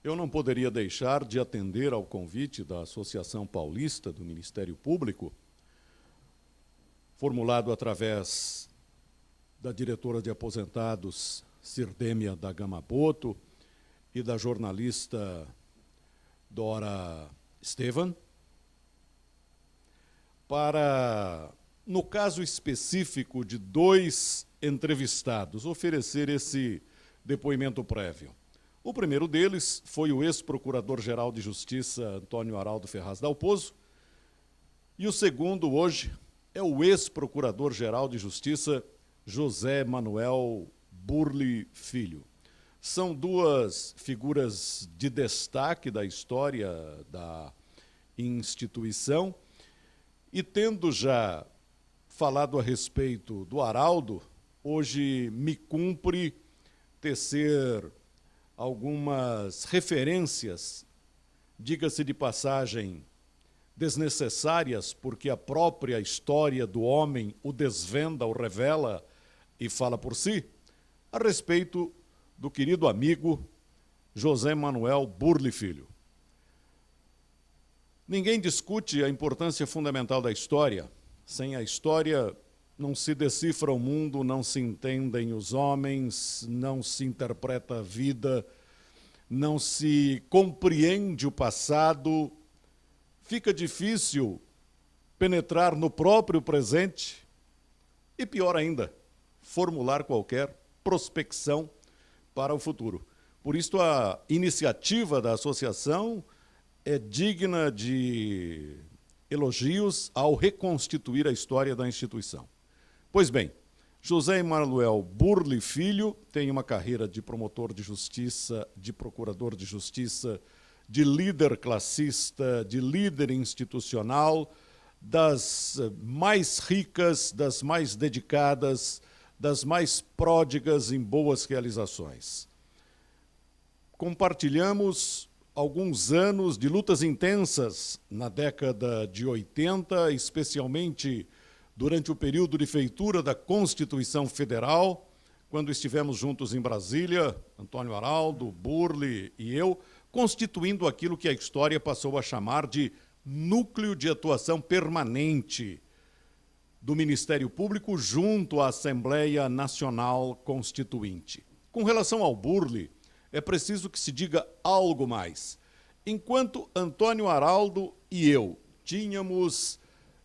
Eu não poderia deixar de atender ao convite da Associação Paulista do Ministério Público, formulado através da diretora de aposentados, Cirdêmia da Gama Boto, e da jornalista Dora Estevan, para, no caso específico de 2 entrevistados, oferecer esse depoimento prévio. O primeiro deles foi o ex-procurador-geral de Justiça, Antônio Araldo Ferraz Dalpozo, e o segundo, hoje, é o ex-procurador-geral de Justiça, José Manuel Burle Filho. São 2 figuras de destaque da história da instituição, e tendo já falado a respeito do Araldo, hoje me cumpre tecer algumas referências, diga-se de passagem, desnecessárias, porque a própria história do homem o desvenda, o revela e fala por si, a respeito do querido amigo José Manuel Burle Filho. Ninguém discute a importância fundamental da história. Sem a história não se decifra o mundo, não se entendem os homens, não se interpreta a vida, não se compreende o passado, fica difícil penetrar no próprio presente e, pior ainda, formular qualquer prospecção para o futuro. Por isso, a iniciativa da associação é digna de elogios ao reconstituir a história da instituição. Pois bem, José Manuel Burle Filho tem uma carreira de promotor de justiça, de procurador de justiça, de líder classista, de líder institucional, das mais ricas, das mais dedicadas, das mais pródigas em boas realizações. Compartilhamos alguns anos de lutas intensas na década de 80, especialmente durante o período de feitura da Constituição Federal, quando estivemos juntos em Brasília, Antônio Araldo, Burle e eu, constituindo aquilo que a história passou a chamar de núcleo de atuação permanente do Ministério Público junto à Assembleia Nacional Constituinte. Com relação ao Burle, é preciso que se diga algo mais. Enquanto Antônio Araldo e eu tínhamos,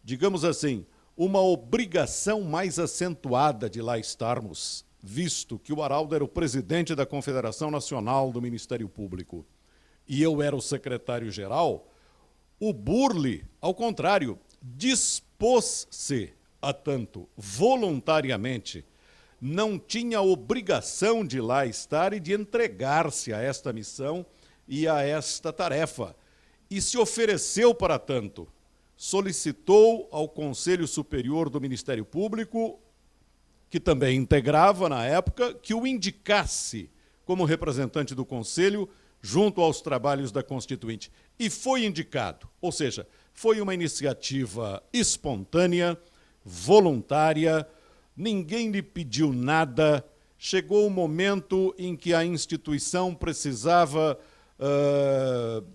digamos assim, uma obrigação mais acentuada de lá estarmos, visto que o Araldo era o presidente da Confederação Nacional do Ministério Público e eu era o secretário-geral, o Burle, ao contrário, dispôs-se a tanto voluntariamente, não tinha obrigação de lá estar e de entregar-se a esta missão e a esta tarefa, e se ofereceu para tanto. Solicitou ao Conselho Superior do Ministério Público, que também integrava na época, que o indicasse como representante do Conselho junto aos trabalhos da Constituinte. E foi indicado, ou seja, foi uma iniciativa espontânea, voluntária, ninguém lhe pediu nada, chegou o momento em que a instituição precisava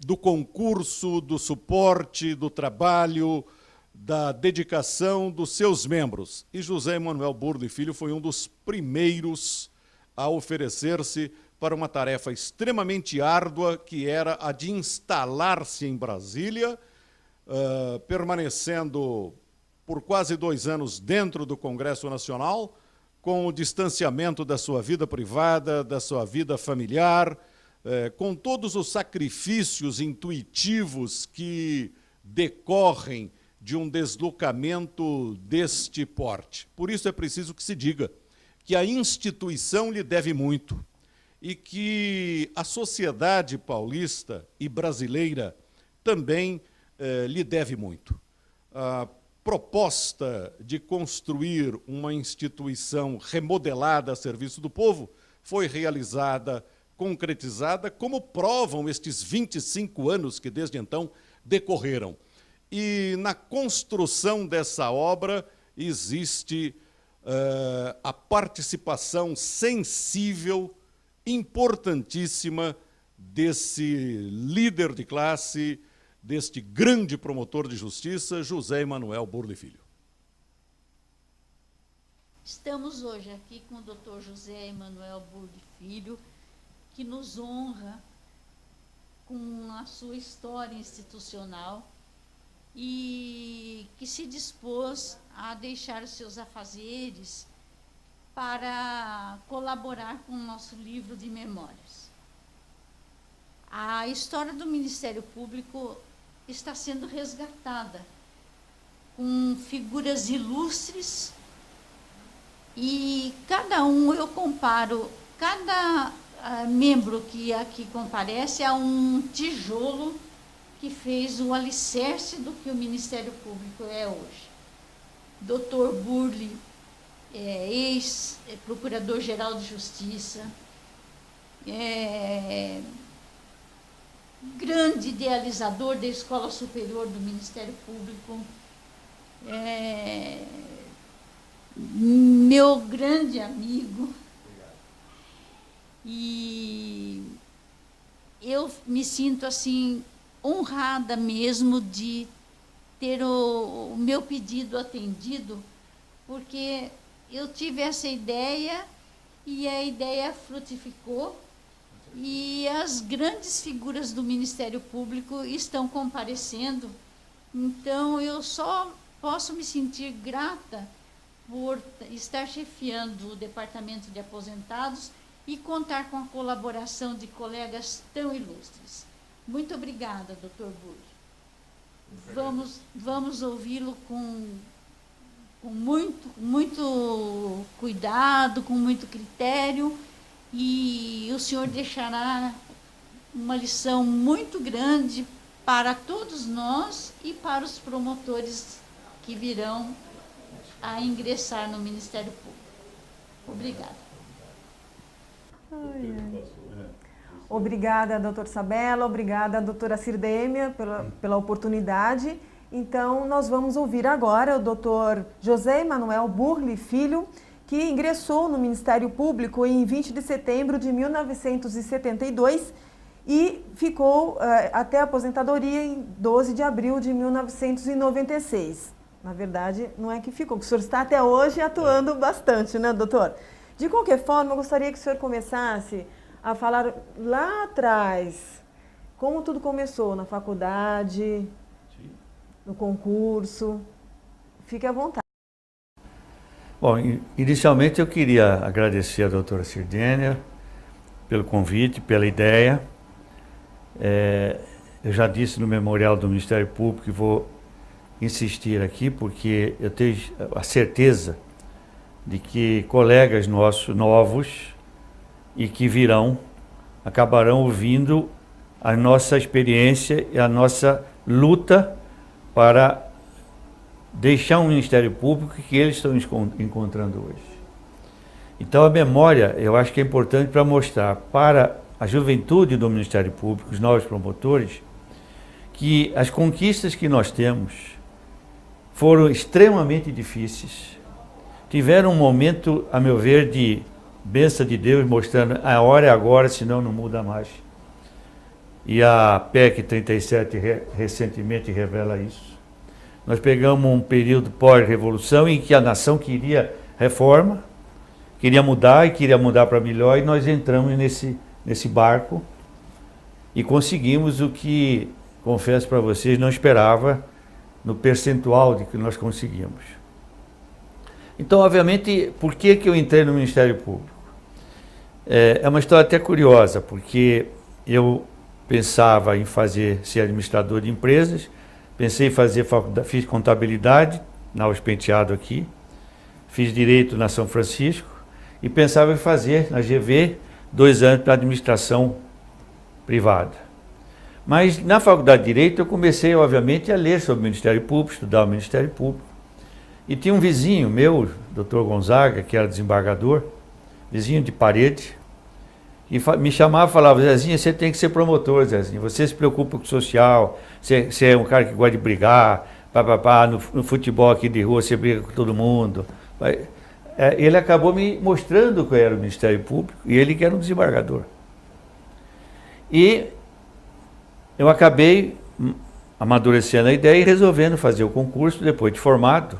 do concurso, do suporte, do trabalho, da dedicação dos seus membros. E José Manuel Burle Filho foi um dos primeiros a oferecer-se para uma tarefa extremamente árdua, que era a de instalar-se em Brasília, permanecendo por quase 2 anos dentro do Congresso Nacional, com o distanciamento da sua vida privada, da sua vida familiar, com todos os sacrifícios intuitivos que decorrem de um deslocamento deste porte. Por isso é preciso que se diga que a instituição lhe deve muito e que a sociedade paulista e brasileira também lhe deve muito. A proposta de construir uma instituição remodelada a serviço do povo foi realizada, concretizada, como provam estes 25 anos que desde então decorreram. E na construção dessa obra existe a participação sensível, importantíssima, desse líder de classe, deste grande promotor de justiça, José Emanuel Burle Filho. Estamos hoje aqui com o Dr. José Emanuel Burle Filho, que nos honra com a sua história institucional e que se dispôs a deixar os seus afazeres para colaborar com o nosso livro de memórias. A história do Ministério Público está sendo resgatada com figuras ilustres e eu comparo cada membro que aqui comparece a um tijolo que fez o alicerce do que o Ministério Público é hoje. Dr. Burle, ex-procurador-geral de Justiça, grande idealizador da Escola Superior do Ministério Público, meu grande amigo. E eu me sinto assim honrada mesmo de ter o meu pedido atendido, porque eu tive essa ideia e a ideia frutificou e as grandes figuras do Ministério Público estão comparecendo. Então, eu só posso me sentir grata por estar chefiando o Departamento de Aposentados e contar com a colaboração de colegas tão ilustres. Muito obrigada, Dr. Burle. Vamos ouvi-lo com muito cuidado, com muito critério, e o senhor deixará uma lição muito grande para todos nós e para os promotores que virão a ingressar no Ministério Público. Obrigada. Obrigada, doutor Sabella, obrigada, doutora Cirdêmia, pela oportunidade. Então, nós vamos ouvir agora o doutor José Emanuel Burle Filho, que ingressou no Ministério Público em 20 de setembro de 1972 e ficou até a aposentadoria em 12 de abril de 1996. Na verdade, não é que ficou, porque o senhor está até hoje atuando bastante, né, doutor? De qualquer forma, eu gostaria que o senhor começasse a falar lá atrás, como tudo começou, na faculdade, no concurso. Fique à vontade. Bom, inicialmente eu queria agradecer à doutora Cirdênia pelo convite, pela ideia. Eu já disse no memorial do Ministério Público e vou insistir aqui, porque eu tenho a certeza de que colegas nossos novos e que virão acabarão ouvindo a nossa experiência e a nossa luta para deixar um Ministério Público que eles estão encontrando hoje. Então a memória, eu acho que é importante para mostrar para a juventude do Ministério Público, os novos promotores, que as conquistas que nós temos foram extremamente difíceis. Tiveram um momento, a meu ver, de bênção de Deus, mostrando a hora é agora, senão não muda mais. E a PEC 37 recentemente revela isso. Nós pegamos um período pós-revolução em que a nação queria reforma, queria mudar para melhor, e nós entramos nesse barco e conseguimos o que, confesso para vocês, não esperava no percentual de que nós conseguimos. Então, obviamente, por que eu entrei no Ministério Público? É uma história até curiosa, porque eu pensava em ser administrador de empresas, pensei em fazer faculdade, fiz contabilidade na Alves Penteado aqui, fiz direito na São Francisco e pensava em fazer na GV 2 anos para administração privada. Mas na faculdade de Direito eu comecei, obviamente, a ler sobre o Ministério Público, estudar o Ministério Público. E tinha um vizinho meu, Dr. Gonzaga, que era desembargador, vizinho de parede, e me chamava e falava: Zezinho, você tem que ser promotor, Zezinho, você se preocupa com o social, você é um cara que gosta de brigar, no futebol aqui de rua você briga com todo mundo. Ele acabou me mostrando qual era o Ministério Público, e ele que era um desembargador. E eu acabei amadurecendo a ideia e resolvendo fazer o concurso depois de formado.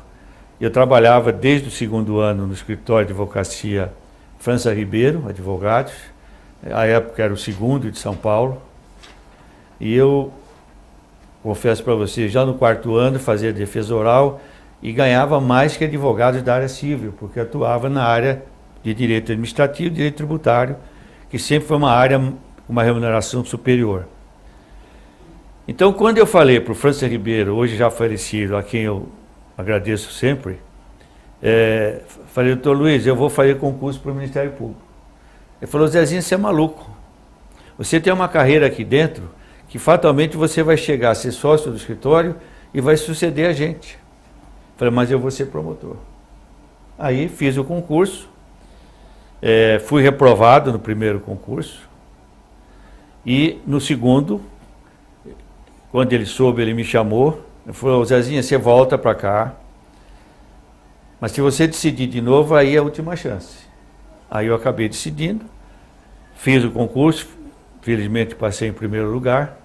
Eu trabalhava desde o 2º ano no escritório de advocacia França Ribeiro, advogados. À época era o 2º de São Paulo. E eu confesso para vocês, já no 4º ano fazia defesa oral e ganhava mais que advogados da área civil, porque atuava na área de direito administrativo e direito tributário, que sempre foi uma área com uma remuneração superior. Então, quando eu falei para o França Ribeiro, hoje já falecido, a quem eu agradeço sempre, falei, doutor Luiz, eu vou fazer concurso para o Ministério Público. Ele falou, Zezinho, você é maluco. Você tem uma carreira aqui dentro que fatalmente você vai chegar a ser sócio do escritório e vai suceder a gente. Falei, mas eu vou ser promotor. Aí fiz o concurso, fui reprovado no primeiro concurso e no segundo, quando ele soube, ele me chamou, ele falou, Zezinho, você volta para cá, mas se você decidir de novo, aí é a última chance. Aí eu acabei decidindo, fiz o concurso, felizmente passei em primeiro lugar,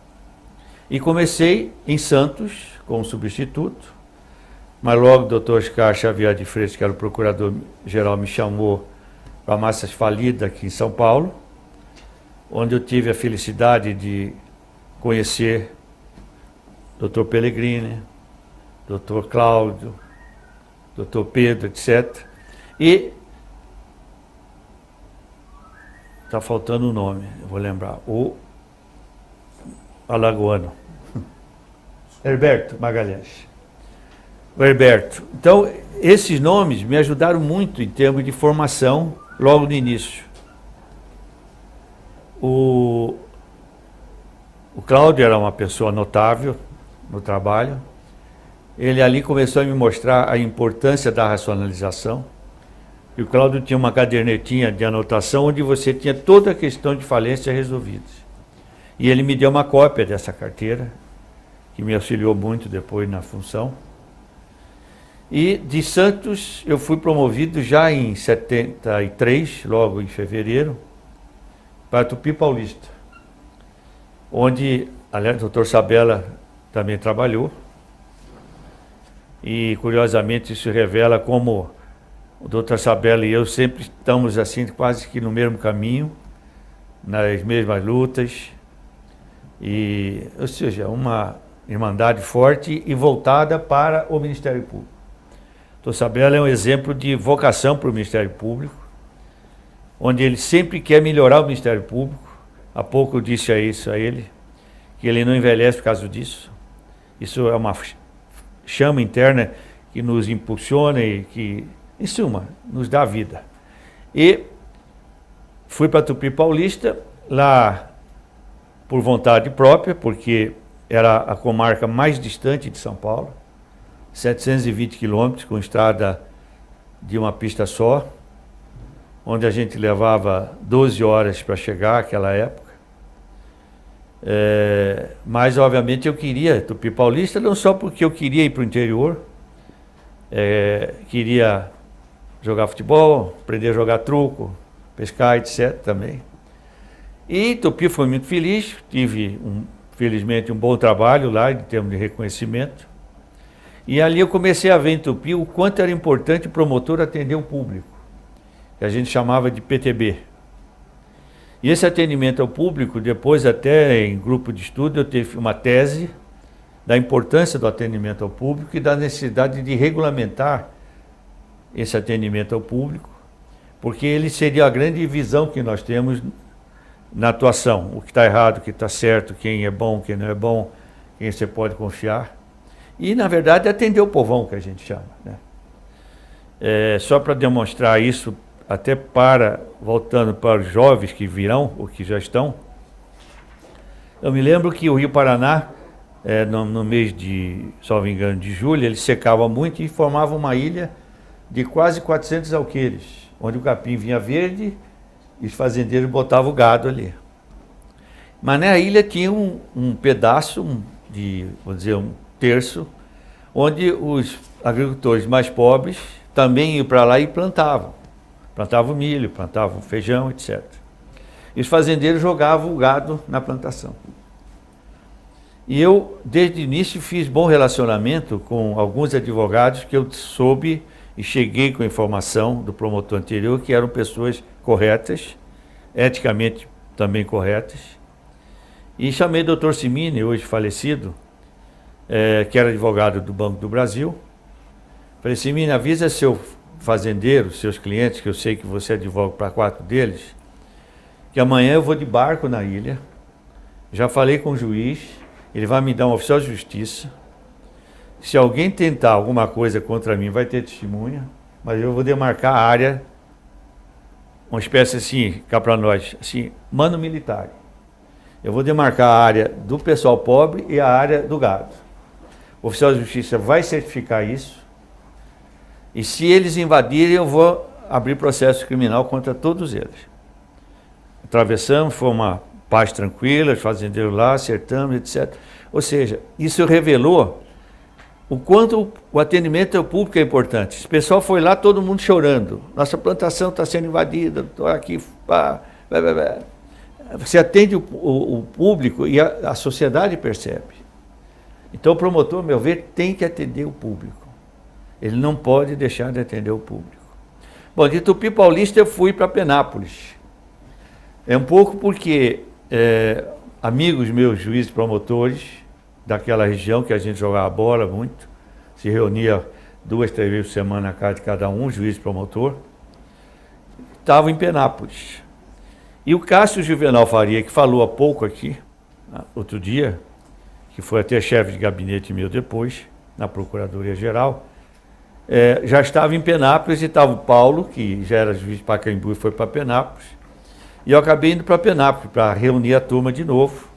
e comecei em Santos como substituto, mas logo o doutor Oscar Xavier de Freitas, que era o procurador-geral, me chamou para a Massas Falida aqui em São Paulo, onde eu tive a felicidade de conhecer doutor Pellegrini, doutor Cláudio, doutor Pedro, etc. E está faltando o nome, eu vou lembrar, o alagoano, Herberto Magalhães. O Herberto. Então, esses nomes me ajudaram muito em termos de formação logo no início. O Cláudio era uma pessoa notável no trabalho. Ele ali começou a me mostrar a importância da racionalização. E o Cláudio tinha uma cadernetinha de anotação onde você tinha toda a questão de falência resolvida. E ele me deu uma cópia dessa carteira, que me auxiliou muito depois na função. E de Santos eu fui promovido já em 73, logo em fevereiro, para Tupi Paulista, onde, aliás, o doutor Sabella também trabalhou. E, curiosamente, isso revela como o doutor Sabella e eu sempre estamos assim, quase que no mesmo caminho, nas mesmas lutas, e, ou seja, uma irmandade forte e voltada para o Ministério Público. O doutor Sabella é um exemplo de vocação para o Ministério Público, onde ele sempre quer melhorar o Ministério Público. Há pouco eu disse isso a ele, que ele não envelhece por causa disso. Isso é uma chama interna que nos impulsiona e que, em suma, nos dá vida. E fui para Tupi Paulista, lá por vontade própria, porque era a comarca mais distante de São Paulo, 720 quilômetros, com estrada de uma pista só, onde a gente levava 12 horas para chegar naquela época. Mas, obviamente, eu queria Tupi Paulista, não só porque eu queria ir para o interior, queria jogar futebol, aprender a jogar truco, pescar, etc. também. E Tupi foi muito feliz, tive, felizmente, um bom trabalho lá, em termos de reconhecimento. E ali eu comecei a ver em Tupi o quanto era importante o promotor atender o público, que a gente chamava de PTB. E esse atendimento ao público, depois até em grupo de estudo, eu tive uma tese da importância do atendimento ao público e da necessidade de regulamentar esse atendimento ao público, porque ele seria a grande visão que nós temos na atuação, o que está errado, o que está certo, quem é bom, quem não é bom, quem você pode confiar. E, na verdade, atender o povão, que a gente chama, né? Só para demonstrar isso, até voltando para os jovens que virão, ou que já estão, eu me lembro que o Rio Paraná, no mês de, salvo engano, de julho, ele secava muito e formava uma ilha de quase 400 alqueires, onde o capim vinha verde e os fazendeiros botavam o gado ali. Mas na ilha tinha um pedaço vamos dizer, um terço, onde os agricultores mais pobres também iam para lá e plantavam milho, plantavam feijão, etc. E os fazendeiros jogavam o gado na plantação. E eu, desde o início, fiz bom relacionamento com alguns advogados que eu soube e cheguei com a informação do promotor anterior que eram pessoas corretas, eticamente também corretas. E chamei o Dr. Simini, hoje falecido, que era advogado do Banco do Brasil. Falei, Simini, avisa seu fazendeiro, seus clientes, que eu sei que você advoga para 4 deles, que amanhã eu vou de barco na ilha. Já falei com o juiz, ele vai me dar um oficial de justiça. Se alguém tentar alguma coisa contra mim, vai ter testemunha, mas eu vou demarcar a área, uma espécie assim, cá para nós, assim, mano militar. Eu vou demarcar a área do pessoal pobre e a área do gado. O oficial de justiça vai certificar isso. E se eles invadirem, eu vou abrir processo criminal contra todos eles. Atravessamos, foi uma paz tranquila, os fazendeiros lá, acertamos, etc. Ou seja, isso revelou o quanto o atendimento ao público é importante. O pessoal foi lá, todo mundo chorando. Nossa plantação está sendo invadida, estou aqui. Você atende o público e a sociedade percebe. Então o promotor, ao meu ver, tem que atender o público. Ele não pode deixar de atender o público. Bom, de Tupi Paulista eu fui para Penápolis. É um pouco porque amigos meus, juízes promotores daquela região, que a gente jogava bola muito, se reunia 2, 3 vezes por semana na casa de cada um, juiz promotor, estavam em Penápolis. E o Cássio Juvenal Faria, que falou há pouco aqui, outro dia, que foi até chefe de gabinete meu depois, na Procuradoria-Geral, já estava em Penápolis e estava o Paulo, que já era juiz de Pacaembu e foi para Penápolis. E eu acabei indo para Penápolis para reunir a turma de novo.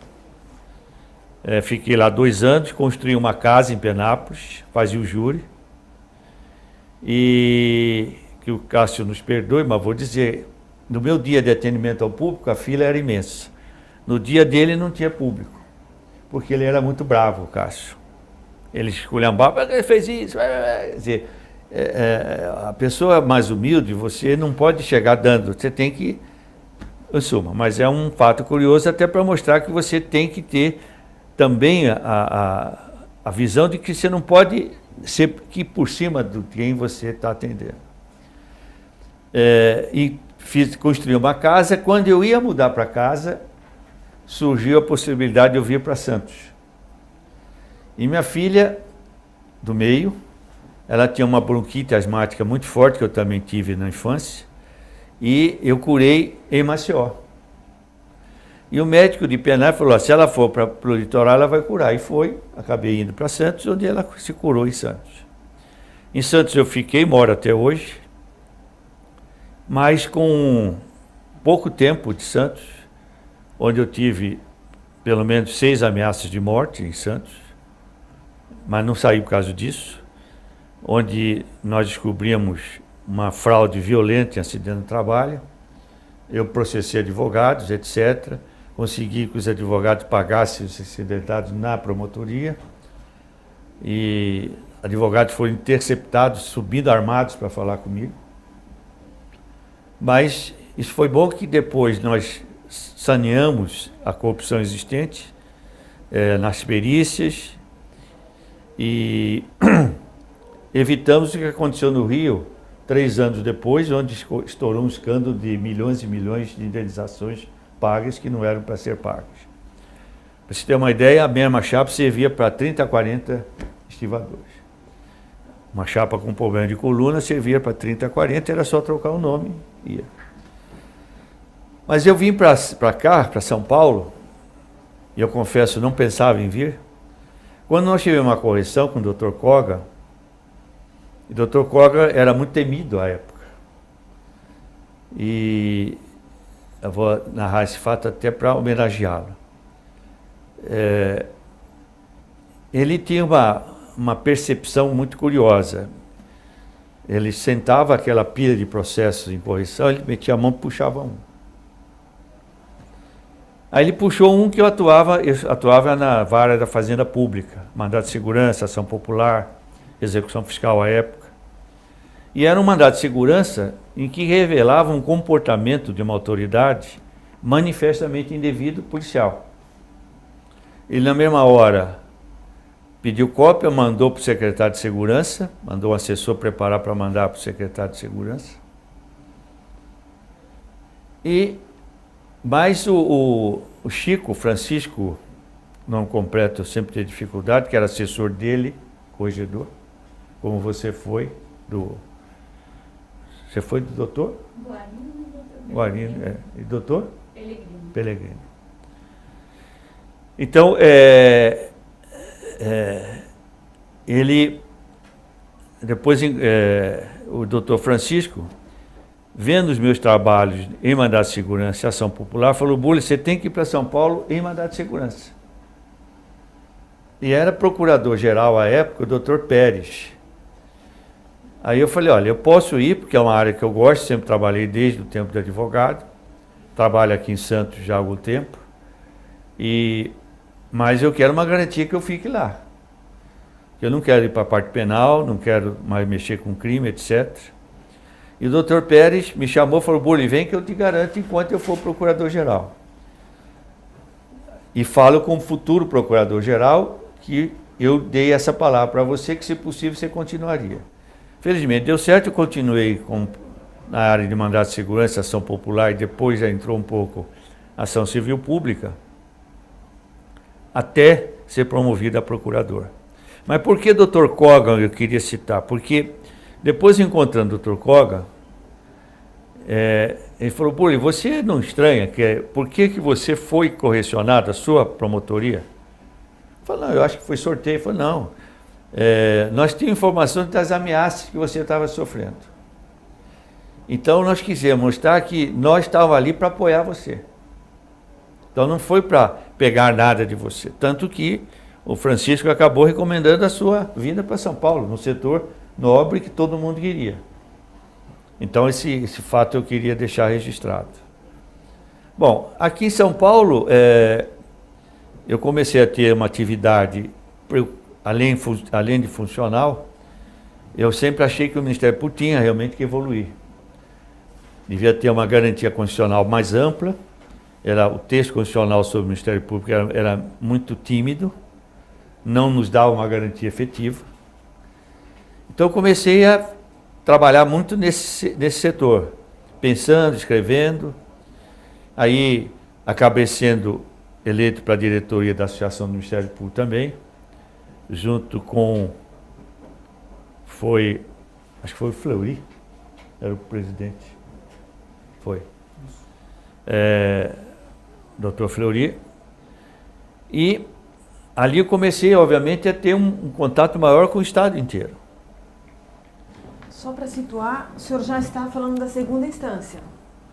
Fiquei lá 2 anos, construí uma casa em Penápolis, fazia o júri. E que o Cássio nos perdoe, mas vou dizer, no meu dia de atendimento ao público, a fila era imensa. No dia dele não tinha público, porque ele era muito bravo, o Cássio. Ele esculhambava, ele fez isso. Quer dizer, a pessoa mais humilde, você não pode chegar dando, você tem que, em suma, mas é um fato curioso até para mostrar que você tem que ter também a visão de que você não pode ser aqui por cima de quem você está atendendo. Construí uma casa. Quando eu ia mudar para casa, surgiu a possibilidade de eu vir para Santos. E minha filha, do meio, ela tinha uma bronquite asmática muito forte, que eu também tive na infância, e eu curei em Maceió. E o médico de Penápolis falou, se ela for para o litoral, ela vai curar. E foi, acabei indo para Santos, onde ela se curou em Santos. Em Santos eu fiquei, moro até hoje, mas com pouco tempo de Santos, onde eu tive pelo menos 6 ameaças de morte em Santos, mas não saí por causa disso, onde nós descobrimos uma fraude violenta em acidente de trabalho. Eu processei advogados, etc., consegui que os advogados pagassem os acidentados na promotoria, e advogados foram interceptados, subindo armados para falar comigo. Mas isso foi bom, que depois nós saneamos a corrupção existente nas perícias e evitamos o que aconteceu no Rio 3 anos depois, onde estourou um escândalo de milhões e milhões de indenizações pagas que não eram para ser pagas. Para você ter uma ideia, a mesma chapa servia para 30 a 40 estivadores. Uma chapa com problema de coluna servia para 30 a 40, era só trocar o nome e ia. Mas eu vim para cá, para São Paulo, e eu confesso, não pensava em vir. Quando nós tivemos uma correção com o Dr. Koga, o Dr. Koga era muito temido à época. E eu vou narrar esse fato até para homenageá-lo. Ele tinha uma percepção muito curiosa. Ele sentava aquela pilha de processos em correção, ele metia a mão e puxava um. Aí ele puxou um que eu atuava na vara da Fazenda Pública, mandado de segurança, ação popular, execução fiscal à época. E era um mandado de segurança em que revelava um comportamento de uma autoridade manifestamente indevido policial. Ele, na mesma hora, pediu cópia, mandou para o secretário de segurança, mandou o assessor preparar para mandar para o secretário de segurança. Mas o Chico, Francisco, nome completo eu sempre tenho dificuldade, que era assessor dele, corregedor, como você foi do... Você foi do doutor? Guarino, é. E doutor? Pellegrino. Então, ele, depois, o doutor Francisco, vendo os meus trabalhos em mandado de segurança e ação popular, falou: Burle, você tem que ir para São Paulo em mandado de segurança. E era procurador-geral à época o doutor Pérez. Aí eu falei: olha, eu posso ir, porque é uma área que eu gosto, sempre trabalhei desde o tempo de advogado, trabalho aqui em Santos já há algum tempo, mas eu quero uma garantia que eu fique lá. Eu não quero ir para a parte penal, não quero mais mexer com crime, etc. E o doutor Pérez me chamou e falou: Burle, vem que eu te garanto enquanto eu for procurador-geral. E falo como futuro procurador-geral que eu dei essa palavra para você, que se possível você continuaria. Felizmente deu certo, eu continuei na área de mandado de segurança, ação popular, e depois já entrou um pouco ação civil pública, até ser promovido a procurador. Mas por que Dr. Kogan eu queria citar? Porque depois, encontrando o Dr. Kogan, ele falou: Burle, você não estranha por que você foi correcionado, a sua promotoria? Eu falei: não, eu acho que foi sorteio. Ele falou: não, nós tínhamos informações das ameaças que você estava sofrendo. Então nós quisemos mostrar que nós estávamos ali para apoiar você. Então não foi para pegar nada de você. Tanto que o Francisco acabou recomendando a sua vinda para São Paulo, no setor nobre que todo mundo queria. Então esse fato eu queria deixar registrado. Bom, aqui em São Paulo, eu comecei a ter uma atividade, além de funcional, eu sempre achei que o Ministério Público tinha realmente que evoluir. Devia ter uma garantia constitucional mais ampla. O texto constitucional sobre o Ministério Público era muito tímido, não nos dava uma garantia efetiva. Então eu comecei a trabalhar muito nesse setor, pensando, escrevendo. Aí acabei sendo eleito para a diretoria da Associação do Ministério Público também, junto com, acho que foi o Fleury, era o presidente. Foi. Dr. Fleury. E ali eu comecei, obviamente, a ter um contato maior com o Estado inteiro. Só para situar, o senhor já está falando da segunda instância?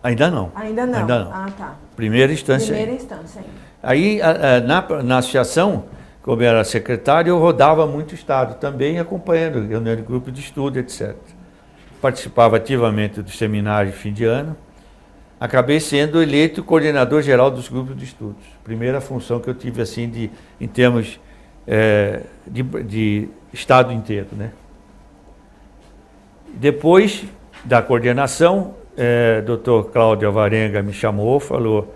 Ainda não. Ainda não? Ainda não. Ah, tá. Primeira instância. Primeira instância ainda. Aí, na associação, como eu era secretário, eu rodava muito o Estado também, acompanhando reunião de grupo de estudo, etc. Participava ativamente do seminário de fim de ano. Acabei sendo eleito coordenador geral dos grupos de estudos. Primeira função que eu tive, assim, em termos de Estado inteiro, né? Depois da coordenação, Dr. Cláudio Alvarenga me chamou, falou: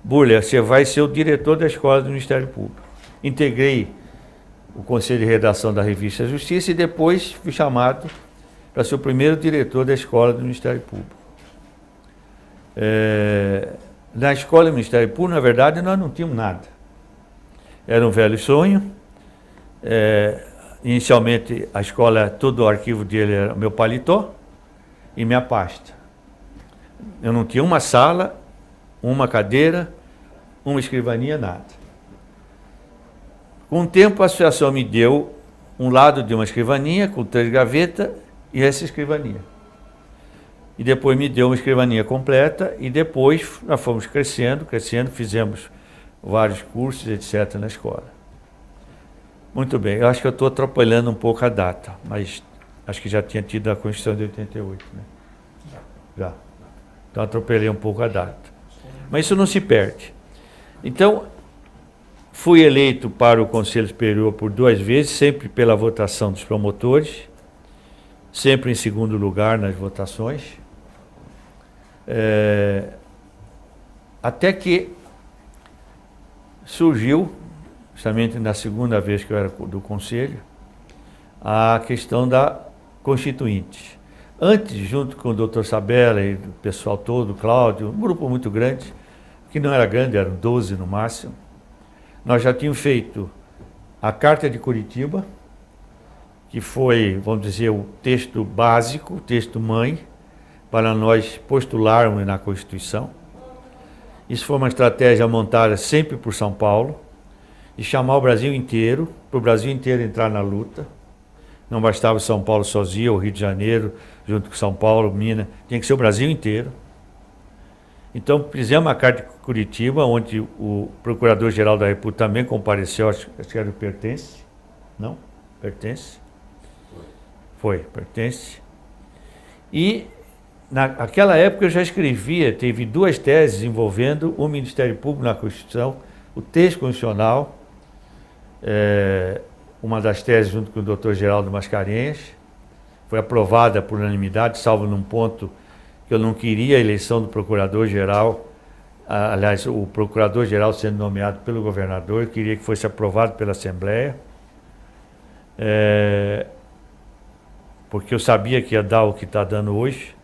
Burle, você vai ser o diretor da Escola do Ministério Público. Integrei o Conselho de Redação da Revista Justiça e depois fui chamado para ser o primeiro diretor da Escola do Ministério Público. Na Escola do Ministério Público, na verdade, nós não tínhamos nada. Era um velho sonho. Inicialmente, a escola, todo o arquivo dele era meu paletó e minha pasta. Eu não tinha uma sala, uma cadeira, uma escrivaninha, nada. Com o tempo, a associação me deu um lado de uma escrivaninha com 3 gavetas e essa escrivaninha. E depois me deu uma escrivaninha completa e depois nós fomos crescendo, fizemos vários cursos, etc. na escola. Muito bem, eu acho que eu estou atrapalhando um pouco a data, mas acho que já tinha tido a Constituição de 88, né? Já. Então atropelei um pouco a data. Mas isso não se perde. Então, fui eleito para o Conselho Superior por 2 vezes, sempre pela votação dos promotores, sempre em segundo lugar nas votações. até que surgiu, justamente na segunda vez que eu era do Conselho, a questão da Constituinte. Antes, junto com o Dr. Sabella e o pessoal todo, o Cláudio, um grupo muito grande, que não era grande, eram 12 no máximo, nós já tínhamos feito a Carta de Curitiba, que foi, vamos dizer, o texto básico, o texto mãe, para nós postularmos na Constituição. Isso foi uma estratégia montada sempre por São Paulo, de chamar o Brasil inteiro, para o Brasil inteiro entrar na luta. Não bastava São Paulo sozinho, ou Rio de Janeiro, junto com São Paulo, Minas, tinha que ser o Brasil inteiro. Então, fizemos a Carta de Curitiba, onde o Procurador-Geral da República também compareceu, acho que era o Pertence. Não? Pertence? Pertence. E naquela época eu já escrevia, teve 2 teses envolvendo o Ministério Público na Constituição, o texto constitucional, uma das teses junto com o Dr. Geraldo Mascarenhas, foi aprovada por unanimidade, salvo num ponto que eu não queria a eleição do Procurador-Geral, aliás, o Procurador-Geral sendo nomeado pelo governador, eu queria que fosse aprovado pela Assembleia, porque eu sabia que ia dar o que está dando hoje.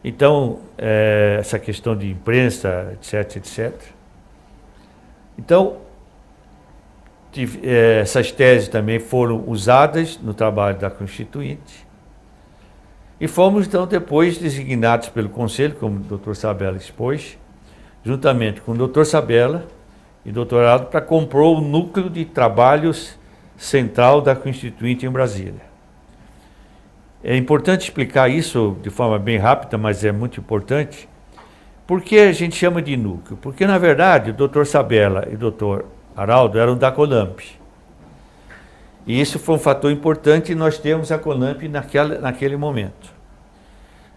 Então, essa questão de imprensa, etc, etc. Então, essas teses também foram usadas no trabalho da Constituinte. E fomos, então, depois designados pelo Conselho, como o Dr. Sabella expôs, juntamente com o Dr. Sabella e o Dr. Aldo, para compor o núcleo de trabalhos central da Constituinte em Brasília. É importante explicar isso de forma bem rápida, mas é muito importante. Por que a gente chama de núcleo? Porque, na verdade, o Dr. Sabella e o Dr. Araldo eram da CONAMP. E isso foi um fator importante, e nós temos a CONAMP naquele momento.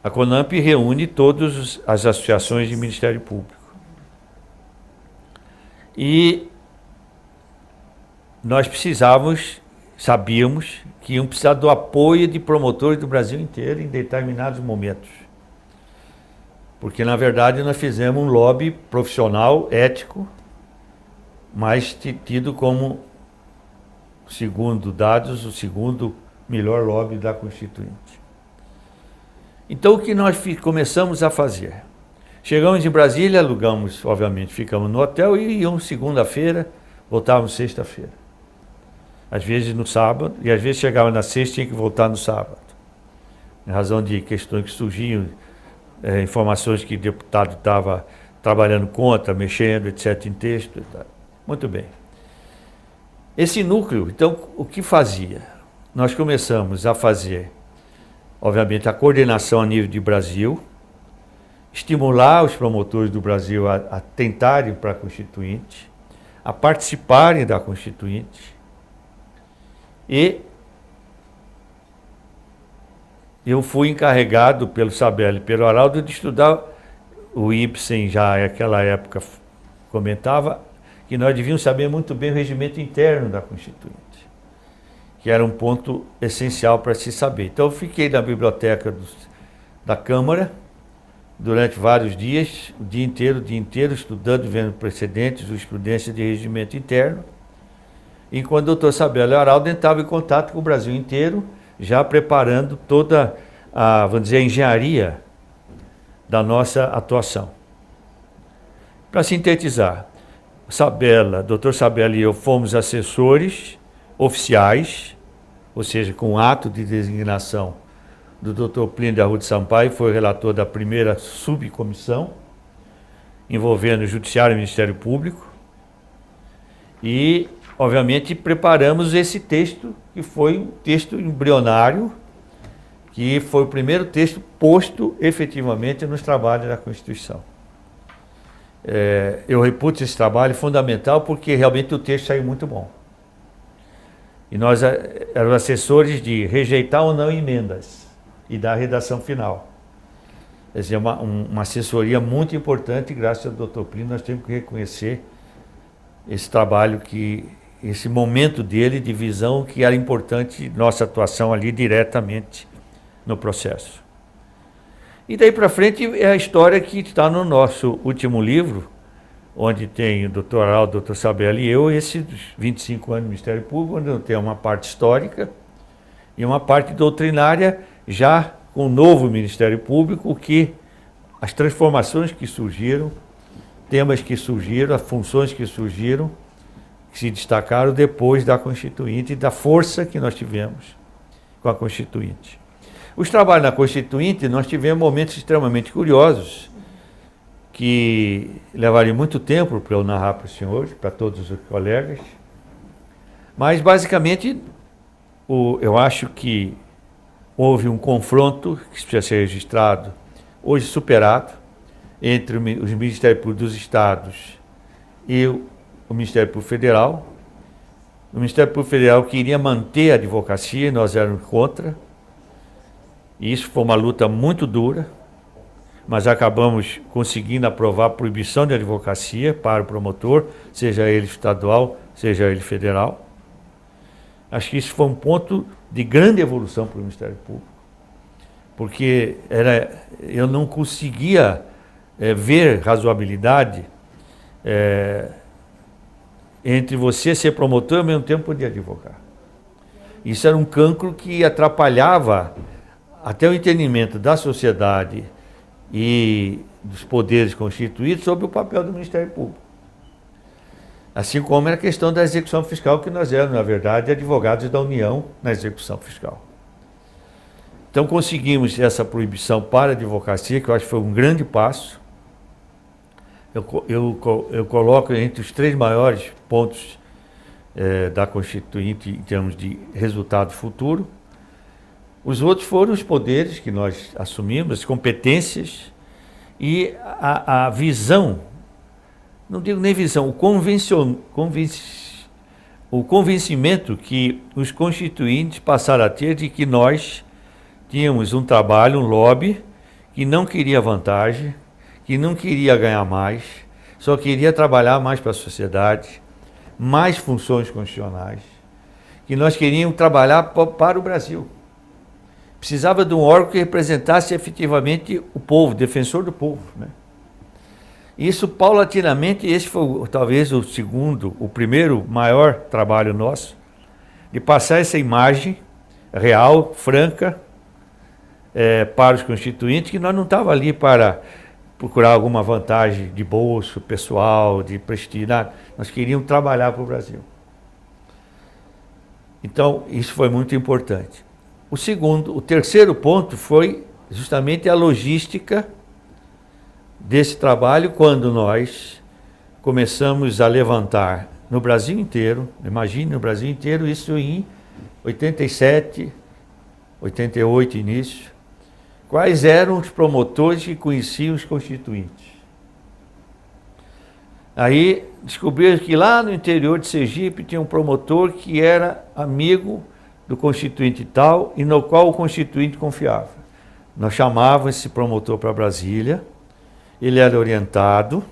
A CONAMP reúne todas as associações de Ministério Público. E nós sabíamos que iam precisar do apoio de promotores do Brasil inteiro em determinados momentos. Porque, na verdade, nós fizemos um lobby profissional, ético, mas tido como, segundo dados, o segundo melhor lobby da Constituinte. Então, o que nós começamos a fazer? Chegamos em Brasília, alugamos, obviamente, ficamos no hotel e íamos segunda-feira, voltávamos sexta-feira. Às vezes no sábado, e às vezes chegava na sexta e tinha que voltar no sábado. Em razão de questões que surgiam, informações que o deputado estava trabalhando contra, mexendo, etc., em texto e tal. Muito bem. Esse núcleo, então, o que fazia? Nós começamos a fazer, obviamente, a coordenação a nível de Brasil, estimular os promotores do Brasil a tentarem para a Constituinte, a participarem da Constituinte, e eu fui encarregado pelo Sabella e pelo Araldo de estudar, o Ibsen já naquela época comentava, que nós devíamos saber muito bem o regimento interno da Constituinte, que era um ponto essencial para se saber. Então eu fiquei na biblioteca da Câmara durante vários dias, o dia inteiro, estudando, vendo precedentes, jurisprudência de regimento interno, enquanto o Dr. Sabella e o Araldo entravam em contato com o Brasil inteiro, já preparando toda a, vamos dizer, a engenharia da nossa atuação. Para sintetizar, Dr. Sabella e eu fomos assessores oficiais, ou seja, com ato de designação do Dr. Plínio de Arruda Sampaio, foi relator da primeira subcomissão, envolvendo o Judiciário e o Ministério Público, e, obviamente, preparamos esse texto, que foi um texto embrionário, que foi o primeiro texto posto efetivamente nos trabalhos da Constituição. Eu reputo esse trabalho fundamental porque realmente o texto saiu muito bom. E nós éramos assessores de rejeitar ou não emendas e da redação final. Quer dizer, uma assessoria muito importante, graças ao Dr. Plínio, nós temos que reconhecer esse trabalho, esse momento dele de visão que era importante, nossa atuação ali diretamente no processo. E daí para frente é a história que está no nosso último livro, onde tem o doutor Araldo, o doutor Sabella e eu, esses 25 anos do Ministério Público, onde eu tenho uma parte histórica e uma parte doutrinária, já com o novo Ministério Público, que as transformações que surgiram, temas que surgiram, as funções que surgiram, que se destacaram depois da Constituinte e da força que nós tivemos com a Constituinte. Os trabalhos na Constituinte, nós tivemos momentos extremamente curiosos, que levaria muito tempo para eu narrar para os senhores, para todos os colegas, mas basicamente eu acho que houve um confronto que precisa ser registrado, hoje superado, entre os Ministérios Públicos dos Estados e o Ministério Público Federal. O Ministério Público Federal queria manter a advocacia e nós éramos contra. E isso foi uma luta muito dura, mas acabamos conseguindo aprovar a proibição de advocacia para o promotor, seja ele estadual, seja ele federal. Acho que isso foi um ponto de grande evolução para o Ministério Público, porque eu não conseguia ver razoabilidade entre você ser promotor e ao mesmo tempo poder advogar. Isso era um cancro que atrapalhava até o entendimento da sociedade e dos poderes constituídos sobre o papel do Ministério Público. Assim como era a questão da execução fiscal, que nós éramos, na verdade, advogados da União na execução fiscal. Então conseguimos essa proibição para a advocacia, que eu acho que foi um grande passo. Eu coloco entre os 3 maiores pontos da Constituinte em termos de resultado futuro. Os outros foram os poderes que nós assumimos, as competências e a visão, não digo nem visão, o convencimento que os constituintes passaram a ter de que nós tínhamos um trabalho, um lobby, que não queria vantagem, que não queria ganhar mais, só queria trabalhar mais para a sociedade, mais funções constitucionais, que nós queríamos trabalhar para o Brasil. Precisava de um órgão que representasse efetivamente o povo, defensor do povo, né? Isso, paulatinamente, esse foi talvez o primeiro maior trabalho nosso, de passar essa imagem real, franca, para os constituintes, que nós não estávamos ali para procurar alguma vantagem de bolso, pessoal, de prestígio, nada. Nós queríamos trabalhar para o Brasil. Então, isso foi muito importante. O terceiro ponto foi justamente a logística desse trabalho, quando nós começamos a levantar no Brasil inteiro, imagine no Brasil inteiro, isso em 87, 88 início, quais eram os promotores que conheciam os constituintes. Aí descobriram que lá no interior de Sergipe tinha um promotor que era amigo do constituinte tal e no qual o constituinte confiava. Nós chamávamos esse promotor para Brasília, ele era orientado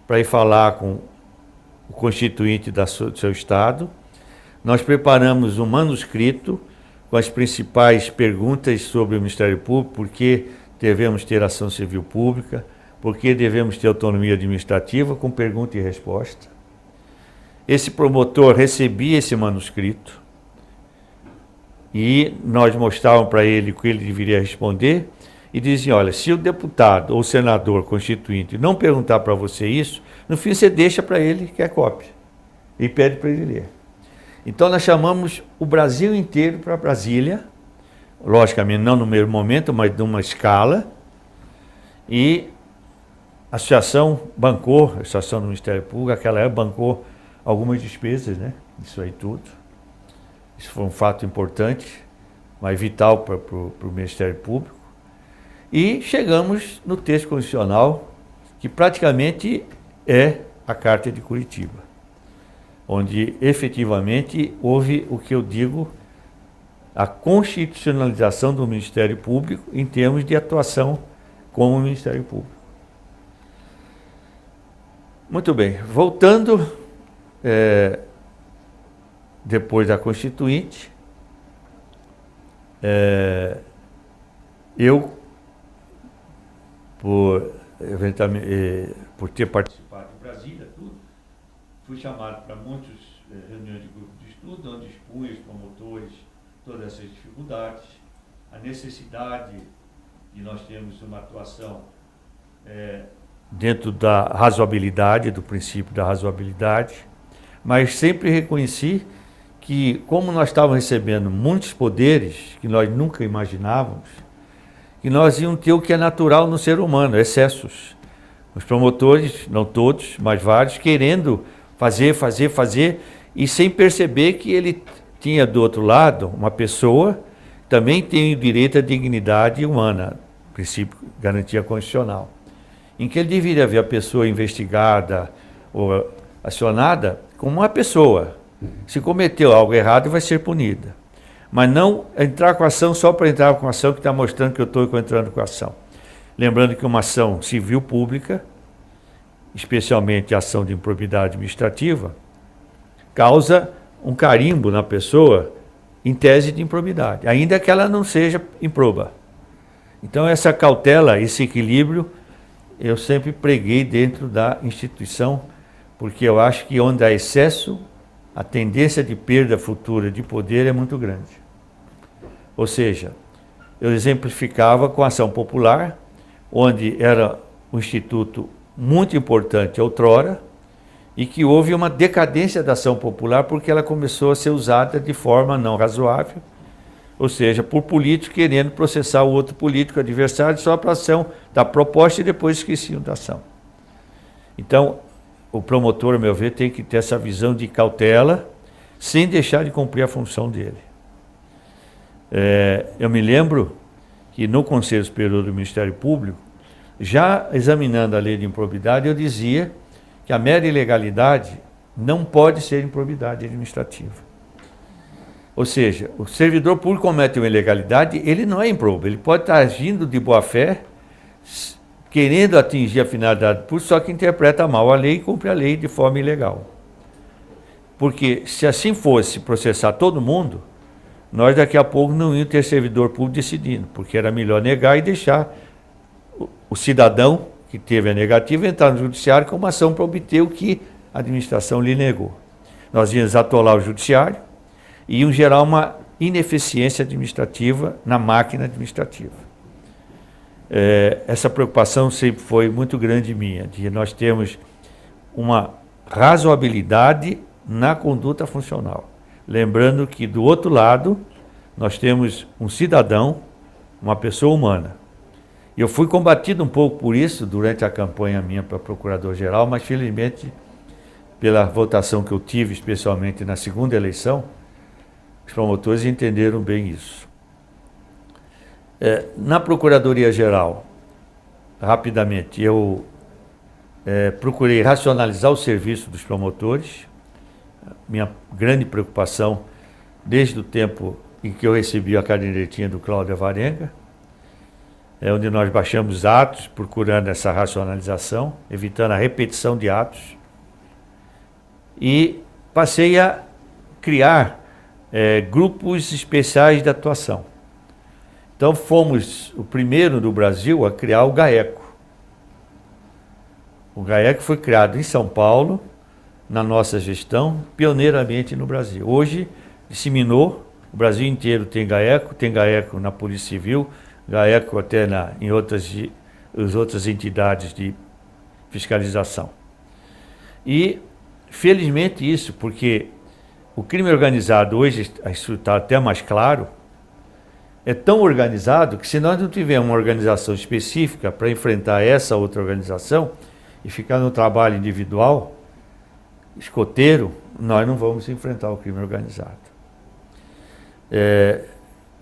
para ir falar com o constituinte do seu estado. Nós preparamos um manuscrito com as principais perguntas sobre o Ministério Público, por que devemos ter ação civil pública, por que devemos ter autonomia administrativa, com pergunta e resposta. Esse promotor recebia esse manuscrito e nós mostrávamos para ele o que ele deveria responder e diziam, olha, se o deputado ou senador constituinte não perguntar para você isso, no fim você deixa para ele que é cópia e pede para ele ler. Então nós chamamos o Brasil inteiro para Brasília, logicamente não no mesmo momento, mas numa escala, e a associação bancou, a associação do Ministério Público, aquela época bancou algumas despesas, né? Isso aí tudo. Isso foi um fato importante, mas vital para o Ministério Público. E chegamos no texto constitucional, que praticamente é a Carta de Curitiba, onde efetivamente houve o que eu digo, a constitucionalização do Ministério Público em termos de atuação como Ministério Público. Muito bem, voltando, depois da Constituinte, eu, por por ter participado em Brasília, tudo, fui chamado para muitas reuniões de grupo de estudo, onde expunha os promotores todas essas dificuldades, a necessidade de nós termos uma atuação dentro da razoabilidade, do princípio da razoabilidade, mas sempre reconheci que, como nós estávamos recebendo muitos poderes que nós nunca imaginávamos, que nós íamos ter o que é natural no ser humano, excessos. Os promotores, não todos, mas vários, querendo fazer, e sem perceber que ele tinha do outro lado uma pessoa que também tem o direito à dignidade humana, princípio garantia constitucional, em que ele deveria ver a pessoa investigada ou acionada como uma pessoa. Se cometeu algo errado, vai ser punida. Mas não entrar com a ação só para entrar com a ação que está mostrando que eu estou entrando com a ação. Lembrando que uma ação civil pública, especialmente a ação de improbidade administrativa, causa um carimbo na pessoa em tese de improbidade, ainda que ela não seja improba. Então essa cautela, esse equilíbrio, eu sempre preguei dentro da instituição, porque eu acho que onde há excesso, a tendência de perda futura de poder é muito grande. Ou seja, eu exemplificava com a ação popular, onde era um instituto muito importante outrora, e que houve uma decadência da ação popular porque ela começou a ser usada de forma não razoável, ou seja, por políticos querendo processar o outro político adversário só para a ação da proposta e depois esqueciam da ação. Então, o promotor, a meu ver, tem que ter essa visão de cautela, sem deixar de cumprir a função dele. Eu me lembro que no Conselho Superior do Ministério Público, já examinando a lei de improbidade, eu dizia que a mera ilegalidade não pode ser improbidade administrativa. Ou seja, o servidor público comete uma ilegalidade, ele não é improbo, ele pode estar agindo de boa fé, querendo atingir a finalidade pública, só que interpreta mal a lei e cumpre a lei de forma ilegal. Porque se assim fosse processar todo mundo, nós daqui a pouco não íamos ter servidor público decidindo, porque era melhor negar e deixar o cidadão que teve a negativa entrar no judiciário com uma ação para obter o que a administração lhe negou. Nós íamos atolar o judiciário e iam gerar uma ineficiência administrativa na máquina administrativa. Essa preocupação sempre foi muito grande minha, de nós termos uma razoabilidade na conduta funcional. Lembrando que do outro lado, nós temos um cidadão, uma pessoa humana. Eu fui combatido um pouco por isso durante a campanha minha para procurador-geral, mas felizmente, pela votação que eu tive, especialmente na segunda eleição, os promotores entenderam bem isso. Na Procuradoria-Geral, rapidamente, eu procurei racionalizar o serviço dos promotores. Minha grande preocupação, desde o tempo em que eu recebi a cadernetinha do Cláudio Alvarenga, onde nós baixamos atos, procurando essa racionalização, evitando a repetição de atos, e passei a criar grupos especiais de atuação. Então fomos o primeiro do Brasil a criar o GAECO. O GAECO foi criado em São Paulo, na nossa gestão, pioneiramente no Brasil. Hoje disseminou, o Brasil inteiro tem GAECO na Polícia Civil, GAECO até em outras entidades de fiscalização. E felizmente isso, porque o crime organizado hoje, isso está até mais claro, é tão organizado que se nós não tivermos uma organização específica para enfrentar essa outra organização e ficar no trabalho individual, escoteiro, nós não vamos enfrentar o crime organizado.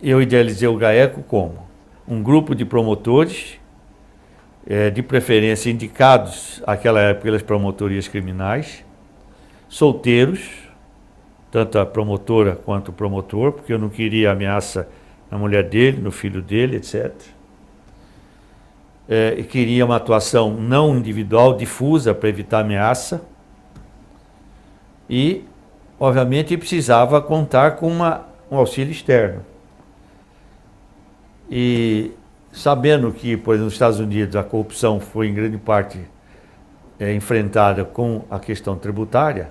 Eu idealizei o GAECO como um grupo de promotores, de preferência indicados naquela época pelas promotorias criminais, solteiros, tanto a promotora quanto o promotor, porque eu não queria ameaça na mulher dele, no filho dele, etc. E queria uma atuação não individual, difusa, para evitar ameaça. E, obviamente, precisava contar com um auxílio externo. E sabendo que, por exemplo, nos Estados Unidos a corrupção foi em grande parte enfrentada com a questão tributária,